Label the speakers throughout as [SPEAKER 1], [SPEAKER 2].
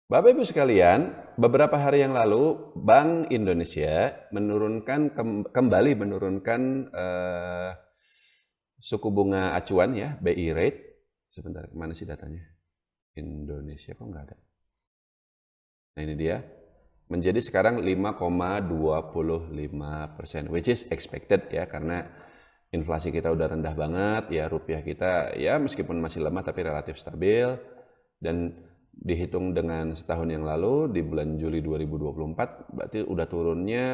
[SPEAKER 1] Bapak Ibu sekalian, beberapa hari yang lalu Bank Indonesia menurunkan kembali menurunkan suku bunga acuan ya, BI rate. Sebentar, mana sih datanya? Indonesia kok nggak ada? Nah ini dia, menjadi sekarang 5,25%, which is expected ya, karena inflasi kita udah rendah banget ya, rupiah kita ya meskipun masih lemah tapi relatif stabil, dan dihitung dengan setahun yang lalu di bulan Juli 2024 berarti udah turunnya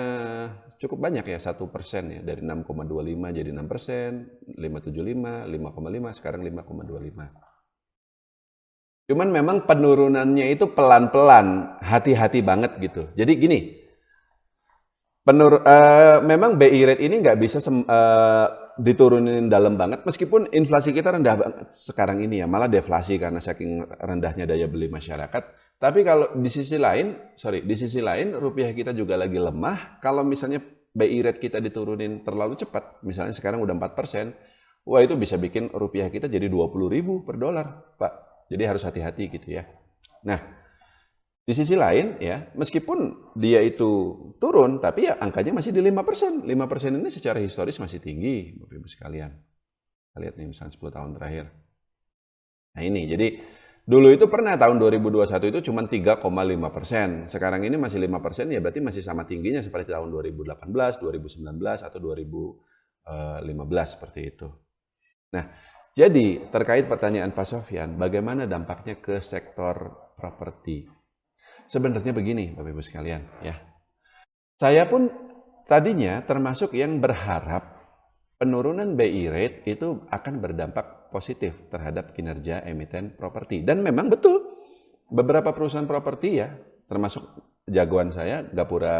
[SPEAKER 1] cukup banyak ya, 1% ya, dari 6,25 jadi 6%, 5,75, 5,5, sekarang 5,25. Cuman memang penurunannya itu pelan-pelan, hati-hati banget gitu. Jadi gini, memang BI rate ini nggak bisa diturunin dalam banget, meskipun inflasi kita rendah banget sekarang ini ya, malah deflasi karena saking rendahnya daya beli masyarakat. Tapi kalau di sisi lain, rupiah kita juga lagi lemah. Kalau misalnya BI rate kita diturunin terlalu cepat, misalnya sekarang udah 4%, wah itu bisa bikin rupiah kita jadi 20.000 per dolar, Pak. Jadi harus hati-hati gitu ya. Nah, di sisi lain ya, meskipun dia itu turun, tapi ya angkanya masih di 5%. 5% ini secara historis masih tinggi, Bapak Ibu sekalian. Kita lihat nih misalnya 10 tahun terakhir. Nah ini, jadi dulu itu pernah tahun 2021 itu cuma 3,5%. Sekarang ini masih 5%, ya berarti masih sama tingginya seperti tahun 2018, 2019, atau 2015 seperti itu. Nah, jadi terkait pertanyaan Pak Sofyan, bagaimana dampaknya ke sektor properti? Sebenarnya begini, Bapak Ibu sekalian, ya. Saya pun tadinya termasuk yang berharap penurunan BI rate itu akan berdampak positif terhadap kinerja emiten properti. Dan memang betul, beberapa perusahaan properti ya, termasuk jagoan saya,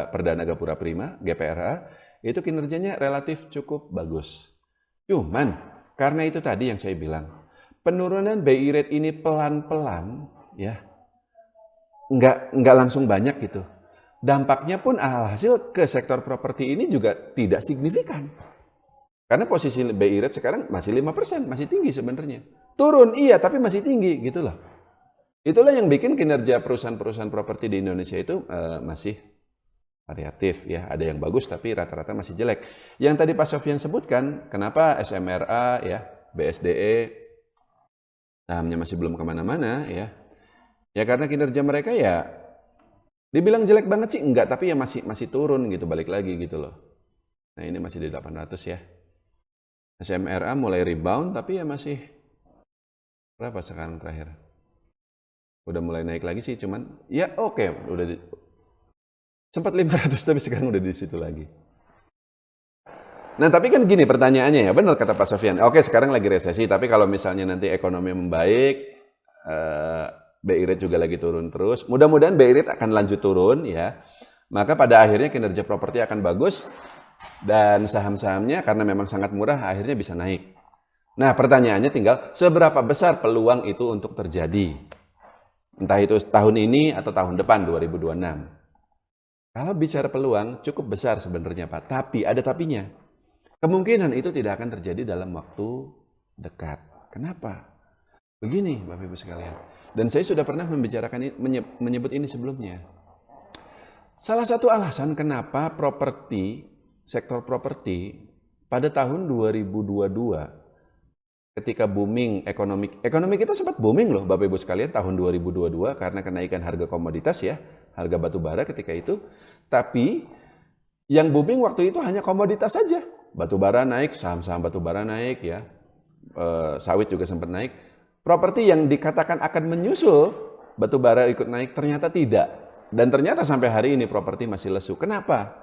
[SPEAKER 1] Perdana Gapura Prima, GPRA, itu kinerjanya relatif cukup bagus. Cuman karena itu tadi yang saya bilang, penurunan BI rate ini pelan-pelan, ya, nggak langsung banyak gitu. Dampaknya pun alhasil ke sektor properti ini juga tidak signifikan. Karena posisi BI rate sekarang masih 5%, masih tinggi sebenarnya. Turun, iya, tapi masih tinggi gitu loh. Itulah yang bikin kinerja perusahaan-perusahaan properti di Indonesia itu masih variatif ya, ada yang bagus tapi rata-rata masih jelek. Yang tadi Pak Sofyan sebutkan, kenapa SMRA ya, BSDE sahamnya masih belum kemana-mana ya? Ya karena kinerja mereka ya, dibilang jelek banget sih enggak, tapi ya masih turun gitu, balik lagi gitu loh. Nah ini masih di 800 ya. SMRA mulai rebound tapi ya masih berapa sekarang terakhir? Udah mulai naik lagi sih, cuman ya oke, udah sempat 500 tapi sekarang udah di situ lagi. Nah tapi kan gini pertanyaannya ya, benar kata Pak Sofyan. Oke sekarang lagi resesi, tapi kalau misalnya nanti ekonomi membaik, BI rate juga lagi turun terus. Mudah-mudahan BI rate akan lanjut turun ya. Maka pada akhirnya kinerja properti akan bagus dan saham-sahamnya karena memang sangat murah akhirnya bisa naik. Nah pertanyaannya tinggal seberapa besar peluang itu untuk terjadi? Entah itu tahun ini atau tahun depan 2026. Kalau bicara peluang, cukup besar sebenarnya Pak, tapi ada tapinya. Kemungkinan itu tidak akan terjadi dalam waktu dekat. Kenapa? Begini Bapak Ibu sekalian, dan saya sudah pernah membicarakan menyebut ini sebelumnya. Salah satu alasan kenapa sektor properti pada tahun 2022, ketika booming ekonomi kita sempat booming loh Bapak Ibu sekalian tahun 2022 karena kenaikan harga komoditas ya, harga batu bara ketika itu. Tapi yang booming waktu itu hanya komoditas saja. Batu bara naik, saham-saham batu bara naik ya. Sawit juga sempat naik. Properti yang dikatakan akan menyusul batu bara ikut naik ternyata tidak. Dan ternyata sampai hari ini properti masih lesu. Kenapa?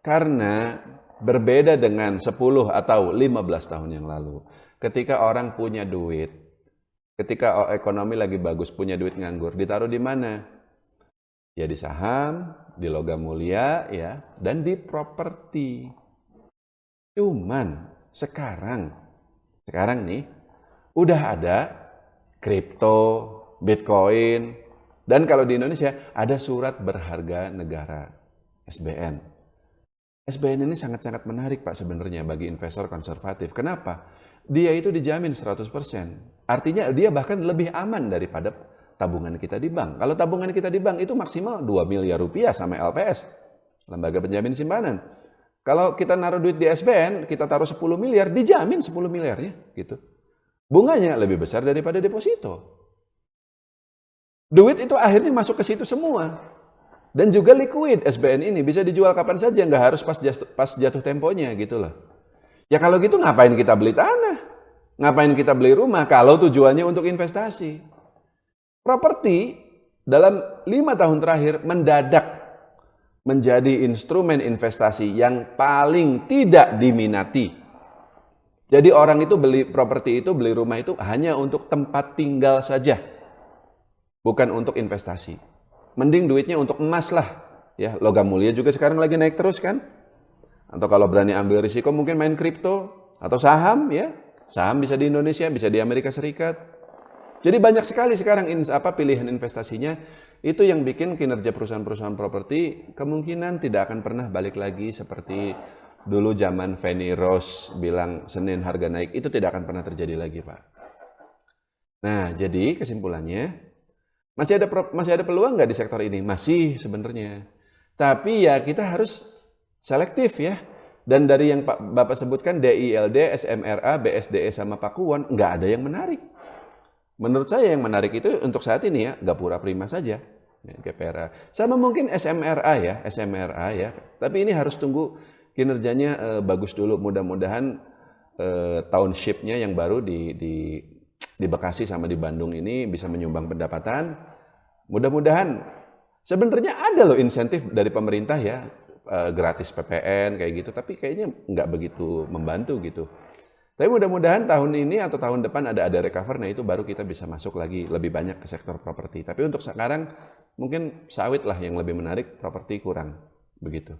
[SPEAKER 1] Karena berbeda dengan 10 atau 15 tahun yang lalu. Ketika orang punya duit, ketika ekonomi lagi bagus, punya duit nganggur, ditaruh di mana? Ya di saham, di logam mulia, ya, dan di properti. Cuman sekarang nih, udah ada kripto, Bitcoin, dan kalau di Indonesia ada surat berharga negara, SBN. SBN ini sangat-sangat menarik Pak sebenarnya bagi investor konservatif. Kenapa? Dia itu dijamin 100%. Artinya dia bahkan lebih aman daripada tabungan kita di bank. Kalau tabungan kita di bank itu maksimal 2 miliar rupiah sama LPS, Lembaga Penjamin Simpanan. Kalau kita naruh duit di SBN, kita taruh 10 miliar, dijamin 10 miliarnya gitu. Bunganya lebih besar daripada deposito. Duit itu akhirnya masuk ke situ semua. Dan juga liquid SBN ini bisa dijual kapan saja, nggak harus pas jatuh temponya gitu loh. Ya kalau gitu ngapain kita beli tanah? Ngapain kita beli rumah kalau tujuannya untuk investasi? Properti dalam 5 tahun terakhir mendadak menjadi instrumen investasi yang paling tidak diminati. Jadi orang itu beli properti itu, beli rumah itu hanya untuk tempat tinggal saja. Bukan untuk investasi. Mending duitnya untuk emas lah. Ya, logam mulia juga sekarang lagi naik terus kan? Atau kalau berani ambil risiko mungkin main kripto atau saham ya. Saham bisa di Indonesia, bisa di Amerika Serikat. Jadi banyak sekali sekarang pilihan investasinya. Itu yang bikin kinerja perusahaan-perusahaan properti kemungkinan tidak akan pernah balik lagi seperti dulu zaman Fannie Rose bilang Senin harga naik. Itu tidak akan pernah terjadi lagi, Pak. Nah, jadi kesimpulannya masih ada peluang nggak di sektor ini? Masih sebenarnya. Tapi ya kita harus selektif ya. Dan dari yang Bapak sebutkan DILD, SMRA, BSDE sama Pakuwon, nggak ada yang menarik. Menurut saya yang menarik itu untuk saat ini ya, Gapura Prima saja. GPRA. Sama mungkin SMRA ya. Tapi ini harus tunggu kinerjanya bagus dulu. Mudah-mudahan township-nya yang baru di Bekasi sama di Bandung ini bisa menyumbang pendapatan. Mudah-mudahan sebenarnya ada loh insentif dari pemerintah ya, gratis PPN kayak gitu, tapi kayaknya nggak begitu membantu gitu. Tapi mudah-mudahan tahun ini atau tahun depan ada recover, nah itu baru kita bisa masuk lagi lebih banyak ke sektor properti. Tapi untuk sekarang mungkin sawit lah yang lebih menarik, properti kurang begitu.